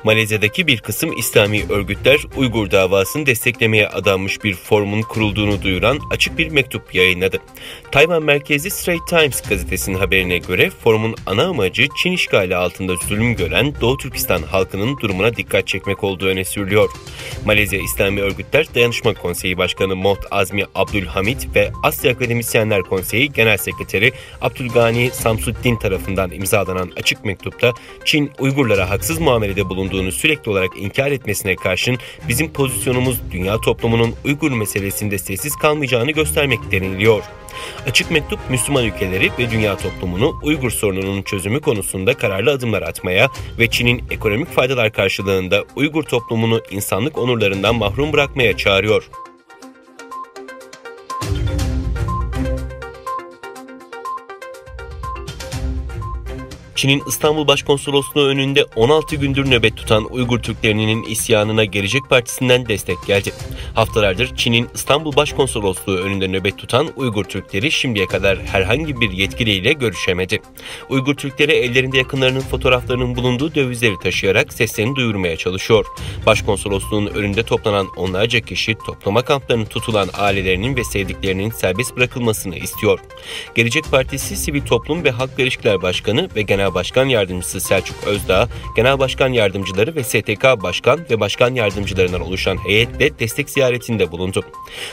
Malezya'daki bir kısım İslami örgütler Uygur davasını desteklemeye adanmış bir forumun kurulduğunu duyuran açık bir mektup yayınladı. Tayvan merkezli Straits Times gazetesinin haberine göre forumun ana amacı Çin işgali altında zulüm gören Doğu Türkistan halkının durumuna dikkat çekmek olduğu öne sürülüyor. Malezya İslami Örgütler Dayanışma Konseyi Başkanı Mohd Azmi Abdülhamid ve Asya Akademisyenler Konseyi Genel Sekreteri Abdülgani Samsuddin tarafından imzalanan açık mektupta Çin Uygurlara haksız muamelede bulunduğunu sürekli olarak inkar etmesine karşın bizim pozisyonumuz dünya toplumunun Uygur meselesinde sessiz kalmayacağını göstermek deniliyor. Açık mektup Müslüman ülkeleri ve dünya toplumunu Uygur sorununun çözümü konusunda kararlı adımlar atmaya ve Çin'in ekonomik faydalar karşılığında Uygur toplumunu insanlık onurlarından mahrum bırakmaya çağırıyor. Çin'in İstanbul Başkonsolosluğu önünde 16 gündür nöbet tutan Uygur Türklerinin isyanına Gelecek Partisi'nden destek geldi. Haftalardır Çin'in İstanbul Başkonsolosluğu önünde nöbet tutan Uygur Türkleri şimdiye kadar herhangi bir yetkiliyle görüşemedi. Uygur Türkleri ellerinde yakınlarının fotoğraflarının bulunduğu dövizleri taşıyarak seslerini duyurmaya çalışıyor. Başkonsolosluğun önünde toplanan onlarca kişi toplama kamplarının tutulan ailelerinin ve sevdiklerinin serbest bırakılmasını istiyor. Gelecek Partisi Sivil Toplum ve Halkla İlişkiler Başkanı ve Genel Başkan Yardımcısı Selçuk Özdağ, Genel Başkan Yardımcıları ve STK Başkan ve Başkan Yardımcılarından oluşan heyetle destek ziyaretinde bulundu.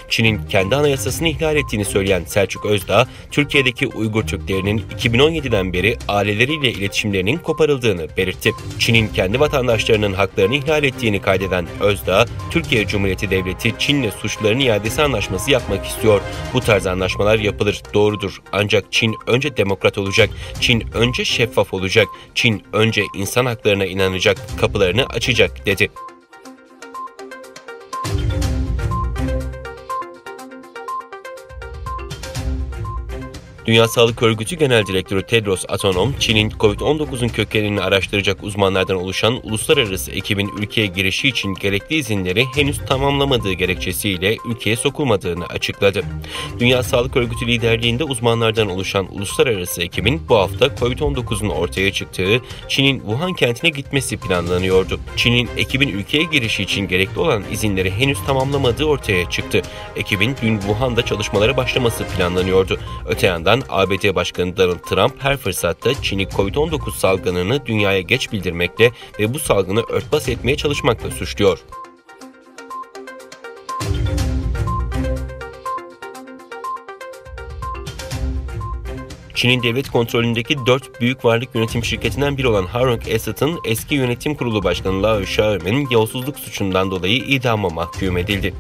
Çin'in kendi anayasasını ihlal ettiğini söyleyen Selçuk Özdağ, Türkiye'deki Uygur Türklerinin 2017'den beri aileleriyle iletişimlerinin koparıldığını belirtti. Çin'in kendi vatandaşlarının haklarını ihlal ettiğini kaydeden Özdağ, Türkiye Cumhuriyeti Devleti Çin'le suçluların iadesi anlaşması yapmak istiyor. Bu tarz anlaşmalar yapılır, doğrudur. Ancak Çin önce demokrat olacak, Çin önce şeffaf olacak, Çin önce insan haklarına inanacak, kapılarını açacak dedi. Dünya Sağlık Örgütü Genel Direktörü Tedros Adhanom, Çin'in COVID-19'un kökenini araştıracak uzmanlardan oluşan uluslararası ekibin ülkeye girişi için gerekli izinleri henüz tamamlamadığı gerekçesiyle ülkeye sokulmadığını açıkladı. Dünya Sağlık Örgütü liderliğinde uzmanlardan oluşan uluslararası ekibin bu hafta COVID-19'un ortaya çıktığı Çin'in Wuhan kentine gitmesi planlanıyordu. Çin'in ekibin ülkeye girişi için gerekli olan izinleri henüz tamamlamadığı ortaya çıktı. Ekibin dün Wuhan'da çalışmalara başlaması planlanıyordu. Öte yandan ABD Başkanı Donald Trump her fırsatta Çin'i COVID-19 salgınını dünyaya geç bildirmekle ve bu salgını örtbas etmeye çalışmakla suçluyor. Çin'in devlet kontrolündeki 4 büyük varlık yönetim şirketinden biri olan Harong Asset'ın eski yönetim kurulu başkanı Lao Xiaomin yolsuzluk suçundan dolayı idama mahkum edildi.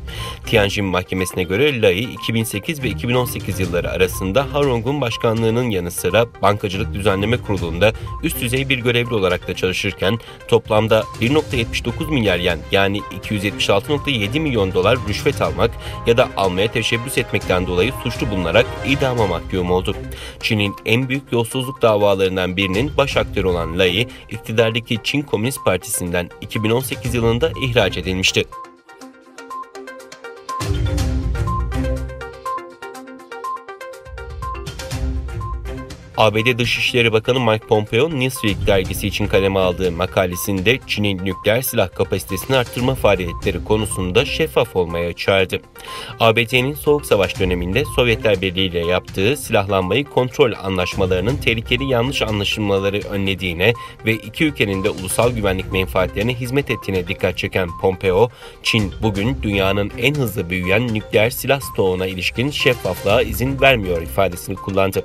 Tianjin Mahkemesi'ne göre Lai 2008 ve 2018 yılları arasında Harong'un başkanlığının yanı sıra Bankacılık Düzenleme Kurulu'nda üst düzey bir görevli olarak da çalışırken toplamda 1,79 milyar yen yani 276,7 milyon dolar rüşvet almak ya da almaya teşebbüs etmekten dolayı suçlu bulunarak idama mahkum oldu. Çin'in en büyük yolsuzluk davalarından birinin baş aktörü olan Lai, iktidardaki Çin Komünist Partisi'nden 2018 yılında ihraç edilmişti. ABD Dışişleri Bakanı Mike Pompeo, Newsweek dergisi için kaleme aldığı makalesinde Çin'in nükleer silah kapasitesini arttırma faaliyetleri konusunda şeffaf olmaya çağırdı. ABD'nin Soğuk Savaş döneminde Sovyetler Birliği ile yaptığı silahlanmayı kontrol anlaşmalarının tehlikeli yanlış anlaşılmaları önlediğine ve iki ülkenin de ulusal güvenlik menfaatlerine hizmet ettiğine dikkat çeken Pompeo, Çin bugün dünyanın en hızlı büyüyen nükleer silah stoğuna ilişkin şeffaflığa izin vermiyor ifadesini kullandı.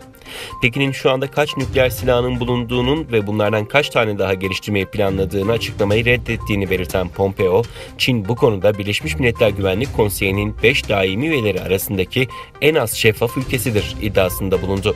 Pekin'in şu anda kaç nükleer silahının bulunduğunun ve bunlardan kaç tane daha geliştirmeyi planladığını açıklamayı reddettiğini belirten Pompeo, Çin bu konuda Birleşmiş Milletler Güvenlik Konseyi'nin 5 daimi üyeleri arasındaki en az şeffaf ülkesidir iddiasında bulundu.